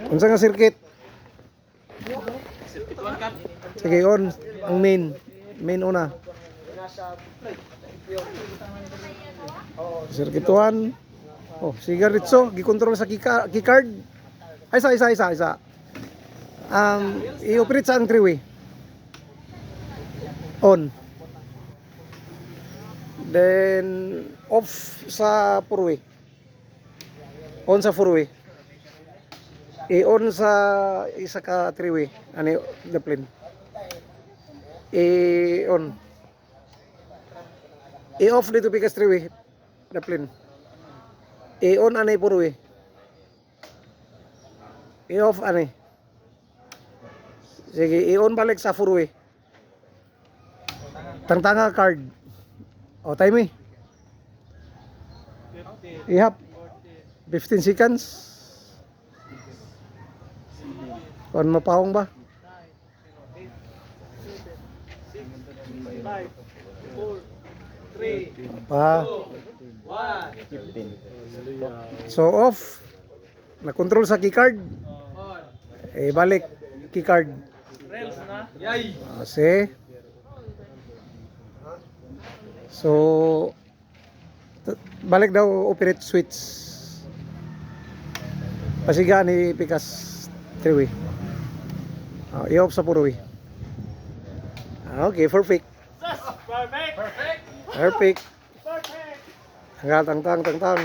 Unsa nga circuit? Sige, on ang main una. Circuit 1. Oh, sigaritso gikontrol sa keycard. Ay isa. I-operate sa ang three-way. On. Then off sa four-way. On sa four-way. I-on sa isa ka three-way. Ano the plane. I-on. I-off dito pikas three-way. The plane. I-on anay four-way. I-off anay. Sige, i-on balik sa four-way. Tangtanga card. O, time eh. Ihap. 15 seconds. Kung mapahong ba? 5, 4, 3, pa. 1. So off. Na-control sa keycard. Balik keycard. Rails na. Yay. Kasi. So balik daw operate switch. Pasiga ni pikas three-way. I-off sa four-way. Okay, perfect. Perfect. Perfect. Perfect. Tang. Tang.